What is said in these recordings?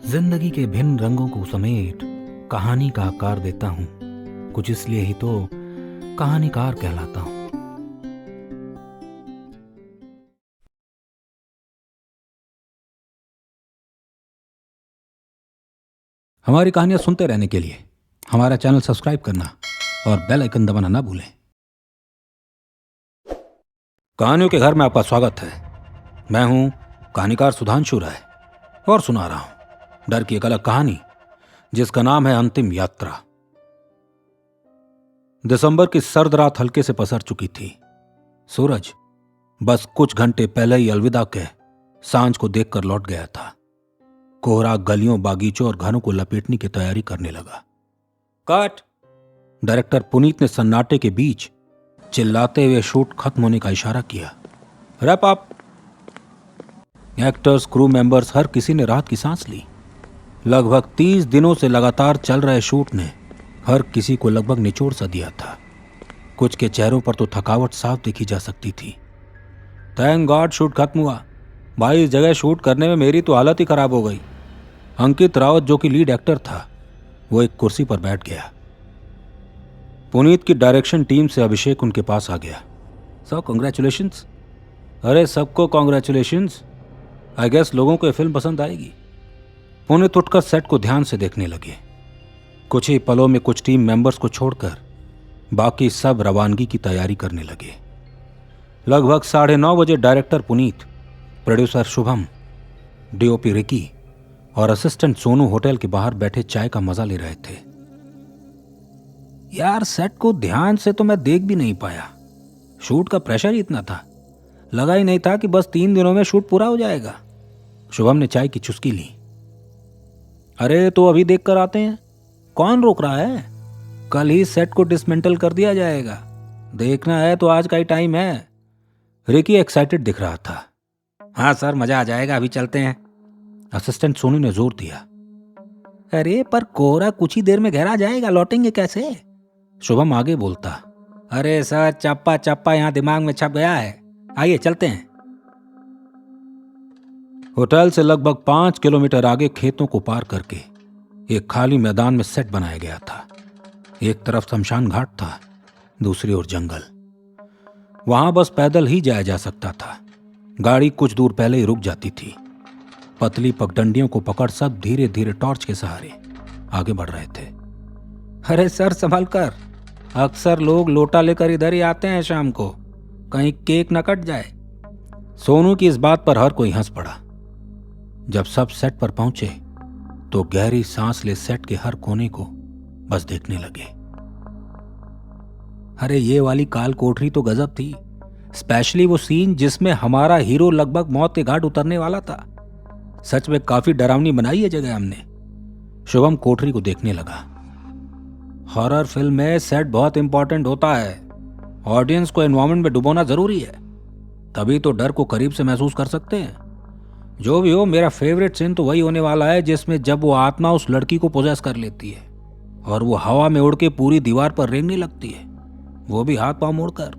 जिंदगी के भिन्न रंगों को समेट कहानी का आकार देता हूं। कुछ इसलिए ही तो कहानीकार कहलाता हूं। हमारी कहानियां सुनते रहने के लिए हमारा चैनल सब्सक्राइब करना और बेल आइकन दबाना ना भूलें। कहानियों के घर में आपका स्वागत है। मैं हूं कहानीकार सुधांशु राय और सुना रहा हूं डर की एक अलग कहानी जिसका नाम है अंतिम यात्रा। दिसंबर की सर्द रात हल्के से पसर चुकी थी। सूरज बस कुछ घंटे पहले ही अलविदा कह सांझ को देखकर लौट गया था। कोहरा गलियों, बागीचों और घरों को लपेटने की तैयारी करने लगा। कट! डायरेक्टर पुनीत ने सन्नाटे के बीच चिल्लाते हुए शूट खत्म होने का इशारा किया। Wrap up! Actors, crew members, हर किसी ने राहत की सांस ली। लगभग 30 दिनों से लगातार चल रहे शूट ने हर किसी को लगभग निचोड़ सा दिया था। कुछ के चेहरों पर तो थकावट साफ देखी जा सकती थी। थैंक गॉड शूट खत्म हुआ। भाई, इस जगह शूट करने में मेरी तो हालत ही खराब हो गई। अंकित रावत, जो कि लीड एक्टर था, वो एक कुर्सी पर बैठ गया। पुनीत की डायरेक्शन टीम से अभिषेक उनके पास आ गया। Sir, congratulations. अरे, सबको कॉन्ग्रेचुलेशंस। आई गेस लोगों को ये फिल्म पसंद आएगी। पुनीत उठकर सेट को ध्यान से देखने लगे। कुछ ही पलों में कुछ टीम मेंबर्स को छोड़कर बाकी सब रवानगी की तैयारी करने लगे। लगभग 9:30 बजे director Puneet, producer Shubham, DOP Ricky और असिस्टेंट सोनू होटल के बाहर बैठे चाय का मजा ले रहे थे। यार, सेट को ध्यान से तो मैं देख भी नहीं पाया। शूट का प्रेशर ही इतना था, लगा ही नहीं था कि बस 3 दिनों में शूट पूरा हो जाएगा। शुभम ने चाय की चुस्की ली। अरे, तो अभी देख कर आते हैं। कौन रोक रहा है? कल ही सेट को डिसमेंटल कर दिया जाएगा। देखना है तो आज का ही टाइम है। रिकी एक्साइटेड दिख रहा था। हाँ सर, मजा आ जाएगा, अभी चलते हैं। असिस्टेंट सोनू ने जोर दिया। अरे पर कोहरा कुछ ही देर में गहरा जाएगा, लौटेंगे कैसे? शुभम आगे बोलता। अरे सर, चप्पा चप्पा यहाँ दिमाग में छप गया है। आइए चलते हैं। होटल से लगभग 5 किलोमीटर आगे खेतों को पार करके एक खाली मैदान में सेट बनाया गया था। एक तरफ शमशान घाट था, दूसरी ओर जंगल। वहां बस पैदल ही जाया जा सकता था। गाड़ी कुछ दूर पहले ही रुक जाती थी। पतली पगडंडियों को पकड़ सब धीरे धीरे टॉर्च के सहारे आगे बढ़ रहे थे। अरे सर, संभल कर। अक्सर लोग लोटा लेकर इधर ही आते हैं शाम को, कहीं केक न कट जाए। सोनू की इस बात पर हर कोई हंस पड़ा। जब सब सेट पर पहुंचे तो गहरी सांस ले सेट के हर कोने को बस देखने लगे। अरे, ये वाली काल कोठरी तो गजब थी। स्पेशली वो सीन जिसमें हमारा हीरो लगभग मौत के घाट उतरने वाला था। सच में काफी डरावनी बनाई है जगह हमने। शुभम कोठरी को देखने लगा। हॉरर फिल्म में सेट बहुत इंपॉर्टेंट होता है। ऑडियंस को एनवायरनमेंट में डुबोना जरूरी है, तभी तो डर को करीब से महसूस कर सकते हैं। जो भी हो, मेरा फेवरेट सीन तो वही होने वाला है जिसमें जब वो आत्मा उस लड़की को पोजेस कर लेती है और वो हवा में उड़ के पूरी दीवार पर रेंगने लगती है, वो भी हाथ पांव मोड़कर।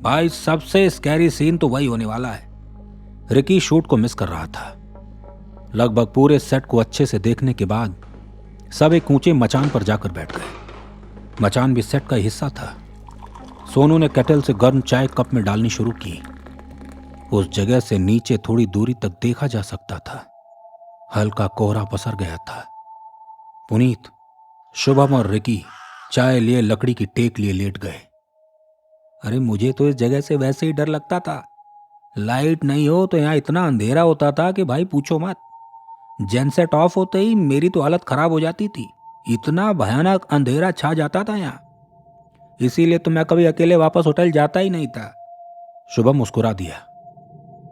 भाई, सबसे स्कैरी सीन तो वही होने वाला है। रिकी शूट को मिस कर रहा था। लगभग पूरे सेट को अच्छे से देखने के बाद सब एक ऊंचे मचान पर जाकर बैठ गए। मचान भी सेट का हिस्सा था। सोनू ने केटल से गर्म चाय कप में डालनी शुरू की। उस जगह से नीचे थोड़ी दूरी तक देखा जा सकता था। हल्का कोहरा पसर गया था। पुनीत, शुभम और रिकी चाय लिए लकड़ी की टेक लिए लेट गए। अरे, मुझे तो इस जगह से वैसे ही डर लगता था। लाइट नहीं हो तो यहाँ इतना अंधेरा होता था कि भाई पूछो मत। जेनसेट ऑफ होते ही मेरी तो हालत खराब हो जाती थी। इतना भयानक अंधेरा छा जाता था यहाँ। इसीलिए तो मैं कभी अकेले वापस होटल जाता ही नहीं था। शुभम मुस्कुरा दिया।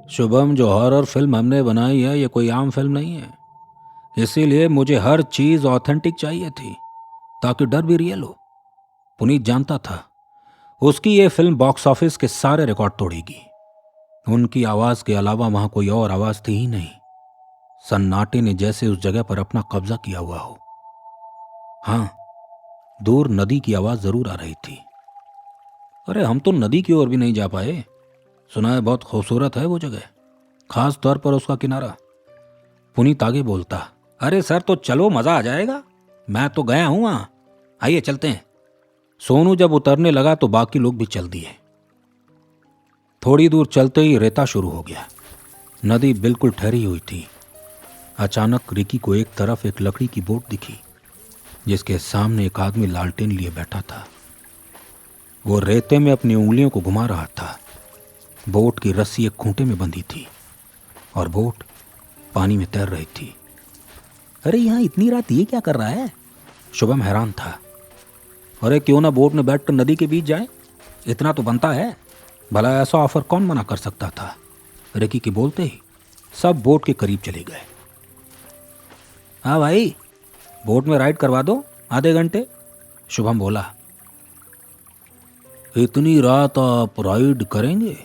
शुभम, जो हॉरर फिल्म हमने बनाई है ये कोई आम फिल्म नहीं है, इसीलिए मुझे हर चीज ऑथेंटिक चाहिए थी ताकि डर भी रियल हो। पुनीत जानता था उसकी ये फिल्म बॉक्स ऑफिस के सारे रिकॉर्ड तोड़ेगी। उनकी आवाज के अलावा वहां कोई और आवाज थी ही नहीं। सन्नाटे ने जैसे उस जगह पर अपना कब्जा किया हुआ हो। हाँ, दूर नदी की आवाज जरूर आ रही थी। अरे, हम तो नदी की ओर भी नहीं जा पाए। सुना है बहुत खूबसूरत है वो जगह, खास तौर पर उसका किनारा। पुनीत आगे बोलता। अरे सर तो चलो, मजा आ जाएगा, मैं तो गया हूं वहां, आइए चलते हैं। सोनू जब उतरने लगा तो बाकी लोग भी चल दिए। थोड़ी दूर चलते ही रेता शुरू हो गया। नदी बिल्कुल ठहरी हुई थी। अचानक रिकी को एक तरफ एक लकड़ी की बोट दिखी जिसके सामने एक आदमी लालटेन लिए बैठा था। वो रेते में अपनी उंगलियों को घुमा रहा था। बोट की रस्सी एक खूंटे में बंधी थी और बोट पानी में तैर रही थी। अरे यहाँ इतनी रात ये क्या कर रहा है? शुभम हैरान था। अरे क्यों ना बोट में बैठकर नदी के बीच जाए, इतना तो बनता है। भला ऐसा ऑफर कौन मना कर सकता था? रिकी के बोलते ही सब बोट के करीब चले गए। हाँ भाई, बोट में राइड करवा दो आधे घंटे, शुभम बोला। इतनी रात आप राइड करेंगे?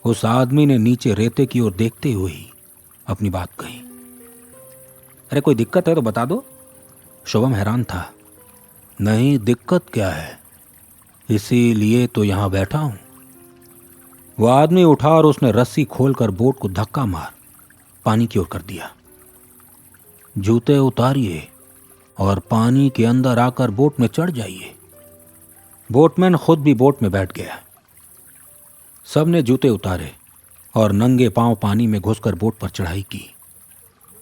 उस आदमी ने नीचे रेते की ओर देखते हुए ही अपनी बात कही। अरे कोई दिक्कत है तो बता दो, शुभम हैरान था। नहीं, दिक्कत क्या है, इसीलिए तो यहां बैठा हूं। वो आदमी उठा और उसने रस्सी खोलकर बोट को धक्का मार पानी की ओर कर दिया। जूते उतारिए और पानी के अंदर आकर बोट में चढ़ जाइए। बोटमैन खुद भी बोट में बैठ गया। सबने जूते उतारे और नंगे पांव पानी में घुसकर बोट पर चढ़ाई की।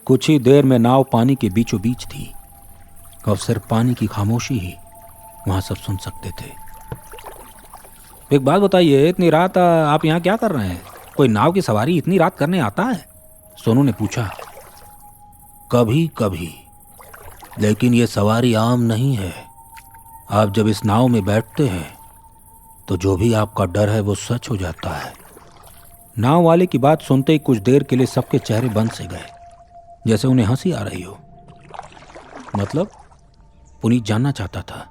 कुछ ही देर में नाव पानी के बीचों बीच थी और सिर्फ पानी की खामोशी ही वहां सब सुन सकते थे। एक बात बताइए, इतनी रात आप यहाँ क्या कर रहे हैं? कोई नाव की सवारी इतनी रात करने आता है? सोनू ने पूछा। कभी कभी, लेकिन ये सवारी आम नहीं है। आप जब इस नाव में बैठते हैं तो जो भी आपका डर है वो सच हो जाता है। नाव वाले की बात सुनते ही कुछ देर के लिए सबके चेहरे बंद से गए, जैसे उन्हें हंसी आ रही हो। मतलब? पुनीत जानना चाहता था।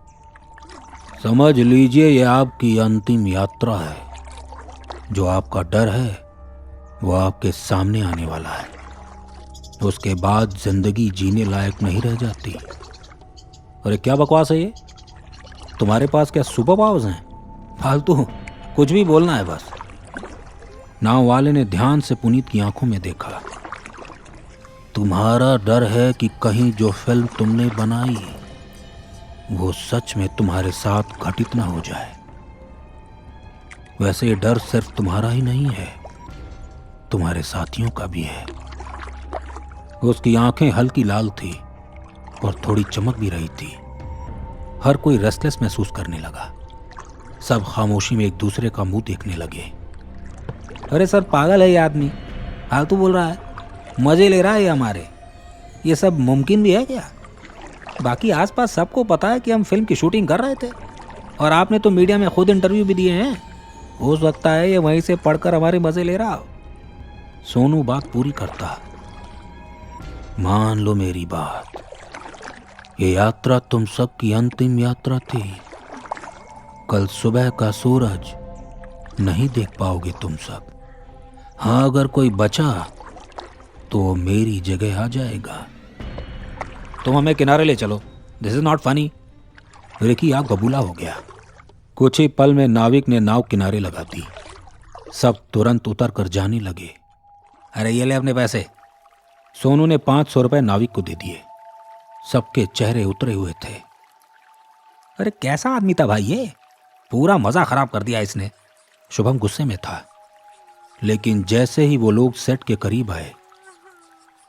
समझ लीजिए ये आपकी अंतिम यात्रा है। जो आपका डर है वो आपके सामने आने वाला है। उसके बाद जिंदगी जीने लायक नहीं रह जाती। अरे क्या बकवास है ये? तुम्हारे पास क्या सुपर पावर्स हैं? फालतू कुछ भी बोलना है बस। नाव वाले ने ध्यान से पुनीत की आंखों में देखा। तुम्हारा डर है कि कहीं जो फिल्म तुमने बनाई वो सच में तुम्हारे साथ घटित ना हो जाए। वैसे ये डर सिर्फ तुम्हारा ही नहीं है, तुम्हारे साथियों का भी है। उसकी आंखें हल्की लाल थी और थोड़ी चमक भी रही थी। हर कोई रेस्टलेस महसूस करने लगा। सब खामोशी में एक दूसरे का मुंह देखने लगे। अरे सर, पागल है ये आदमी, फालतू बोल रहा है, मजे ले रहा है ये हमारे। ये सब मुमकिन भी है क्या? बाकी आसपास सबको पता है कि हम फिल्म की शूटिंग कर रहे थे और आपने तो मीडिया में खुद इंटरव्यू भी दिए हैं। हो सकता है ये वहीं से पढ़कर हमारे मजे ले रहा हो। सोनू बात पूरी करता। मान लो मेरी बात, ये यात्रा तुम सबकी अंतिम यात्रा थी। कल सुबह का सूरज नहीं देख पाओगे तुम सब। हाँ, अगर कोई बचा तो वो मेरी जगह आ जाएगा। तुम हमें किनारे ले चलो, this is not funny. Ricky आग बबूला हो गया। कुछ ही पल में नाविक ने नाव किनारे लगा दी। सब तुरंत उतर कर जाने लगे। अरे ये ले अपने पैसे। सोनू ने 500 रुपए नाविक को दे दिए। सबके चेहरे उतरे हुए थे। अरे कैसा आदमी था भाई ये, पूरा मजा खराब कर दिया इसने। शुभम गुस्से में था, लेकिन जैसे ही वो लोग सेट के करीब आए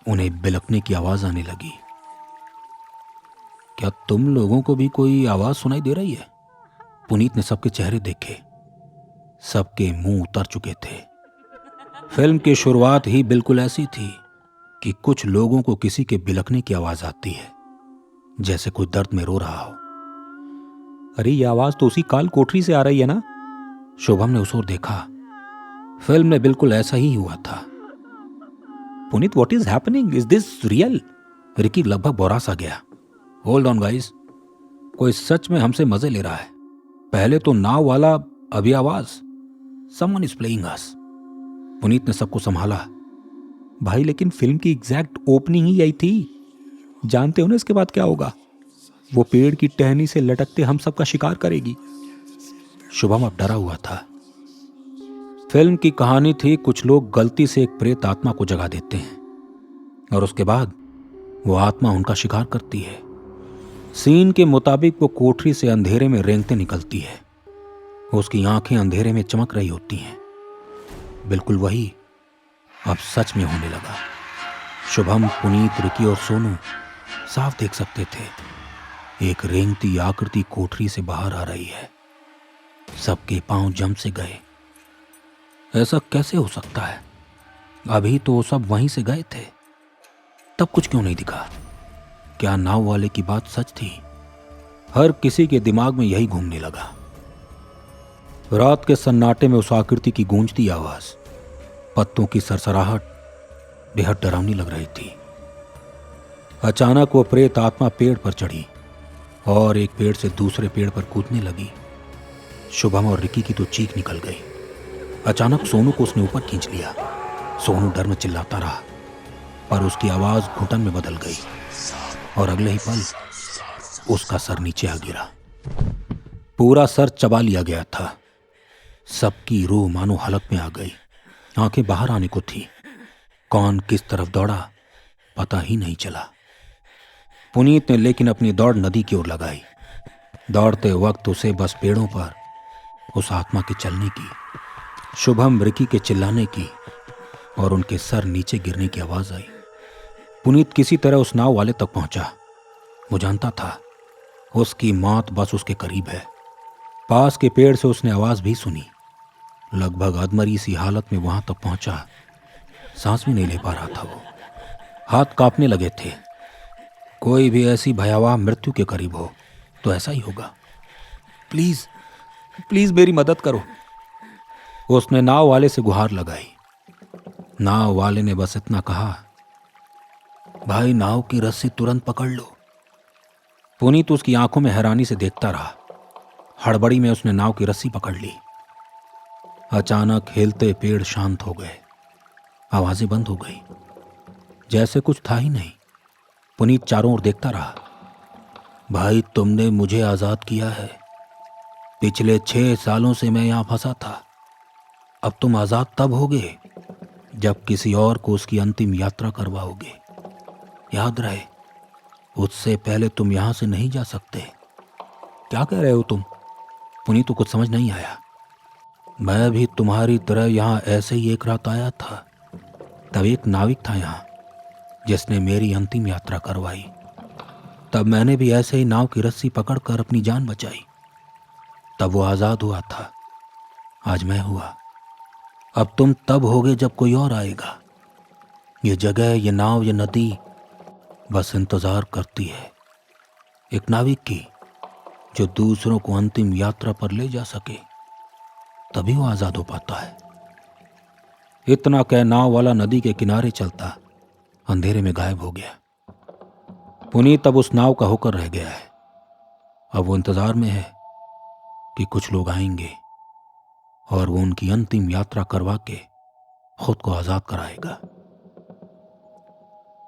उन्हें बिलखने की आवाज आने लगी। क्या तुम लोगों को भी कोई आवाज सुनाई दे रही है? पुनीत ने सबके चेहरे देखे। सबके मुंह उतर चुके थे। फिल्म की शुरुआत ही बिल्कुल ऐसी थी कि कुछ लोगों को किसी के बिलखने की आवाज आती है, जैसे कोई दर्द में रो रहा हो। अरे ये आवाज तो उसी काल कोठरी से आ रही है ना? शुभम ने उस ओर देखा। फिल्म में बिल्कुल ऐसा ही हुआ था। Puneet, what is happening? Is this real? Ricky लगभग बोरास आ गया। होल्ड ऑन गाइस, कोई सच में हमसे मजे ले रहा है। पहले तो नाव वाला, अभी आवाज, समवन इज प्लेइंग अस। पुनीत ने सबको संभाला। भाई लेकिन फिल्म की एग्जैक्ट ओपनिंग ही यही थी। जानते हो ना इसके बाद क्या होगा? वो पेड़ की टहनी से लटकते हम सबका शिकार करेगी। शुभम अब डरा हुआ था। फिल्म की कहानी थी कुछ लोग गलती से एक प्रेत आत्मा को जगा देते हैं और उसके बाद वो आत्मा उनका शिकार करती है। सीन के मुताबिक वो कोठरी से अंधेरे में रेंगते निकलती है। उसकी आंखें अंधेरे में चमक रही होती हैं। बिल्कुल वही अब सच में होने लगा। शुभम, पुनीत, रिकी और सोनू साफ देख सकते थे एक रेंगती आकृति कोठरी से बाहर आ रही है। सबके पांव जम से गए। ऐसा कैसे हो सकता है? अभी तो सब वहीं से गए थे, तब कुछ क्यों नहीं दिखा? क्या नाव वाले की बात सच थी? हर किसी के दिमाग में यही घूमने लगा। रात के सन्नाटे में उस आकृति की गूंजती आवाज, पत्तों की सरसराहट बेहद डरावनी लग रही थी। अचानक वो प्रेत आत्मा पेड़ पर चढ़ी और एक पेड़ से दूसरे पेड़ पर कूदने लगी। शुभम और रिकी की तो चीख निकल गई। अचानक सोनू को उसने ऊपर खींच लिया। सोनू डर में चिल्लाता रहा, पर उसकी आवाज घुटन में बदल गई और अगले ही पल उसका सर नीचे आ गिरा। पूरा सर चबा लिया गया था। सबकी रूह मानो हलक में आ गई। आंखें बाहर आने को थी। कौन किस तरफ दौड़ा पता ही नहीं चला। पुनीत ने लेकिन अपनी दौड़ नदी की ओर लगाई। दौड़ते वक्त उसे बस पेड़ों पर उस आत्मा के चलने की, शुभम, रिकी के चिल्लाने की और उनके सर नीचे गिरने की आवाज आई। पुनीत किसी तरह उस नाव वाले तक पहुंचा। वो जानता था उसकी मौत बस उसके करीब है। पास के पेड़ से उसने आवाज भी सुनी। लगभग अधमरी सी हालत में वहां तक पहुंचा। सांस भी नहीं ले पा रहा था वो। हाथ कांपने लगे थे। कोई भी ऐसी भयावह मृत्यु के करीब हो तो ऐसा ही होगा। प्लीज प्लीज मेरी मदद करो, उसने नाव वाले से गुहार लगाई। नाव वाले ने बस इतना कहा, भाई नाव की रस्सी तुरंत पकड़ लो। पुनीत उसकी आंखों में हैरानी से देखता रहा। हड़बड़ी में उसने नाव की रस्सी पकड़ ली। अचानक हिलते पेड़ शांत हो गए। आवाजें बंद हो गई, जैसे कुछ था ही नहीं। पुनीत चारों ओर देखता रहा। भाई तुमने मुझे आजाद किया है। पिछले 6 सालों से मैं यहां फंसा था। अब तुम आजाद तब होगे जब किसी और को उसकी अंतिम यात्रा करवाओगे। याद रहे, उससे पहले तुम यहां से नहीं जा सकते। क्या कह रहे हो तुम? पुनीत को कुछ समझ नहीं आया। मैं भी तुम्हारी तरह यहां ऐसे ही एक रात आया था। तब एक नाविक था यहां जिसने मेरी अंतिम यात्रा करवाई। तब मैंने भी ऐसे ही नाव की रस्सी पकड़कर अपनी जान बचाई। तब वो आजाद हुआ था। आज मैं हुआ। अब तुम तब होगे जब कोई और आएगा। ये जगह, ये नाव, ये नदी बस इंतजार करती है एक नाविक की जो दूसरों को अंतिम यात्रा पर ले जा सके। तभी वो आजाद हो पाता है। इतना कह नाव वाला नदी के किनारे चलता अंधेरे में गायब हो गया। पुनीत अब उस नाव का होकर रह गया है। अब वो इंतजार में है कि कुछ लोग आएंगे और वो उनकी अंतिम यात्रा करवा के खुद को आजाद कराएगा।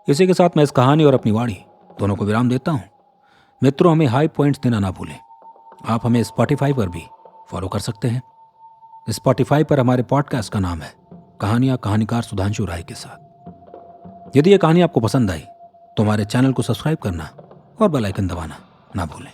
इसी के साथ मैं इस कहानी और अपनी वाणी दोनों को विराम देता हूं। मित्रों, हमें हाई पॉइंट्स देना ना भूलें। आप हमें स्पॉटिफाई पर भी फॉलो कर सकते हैं। स्पॉटिफाई पर हमारे पॉडकास्ट का नाम है कहानियां कहानीकार सुधांशु राय के साथ। यदि ये कहानी आपको पसंद आई तो हमारे चैनल को सब्सक्राइब करना और बेल आइकन दबाना ना भूलें।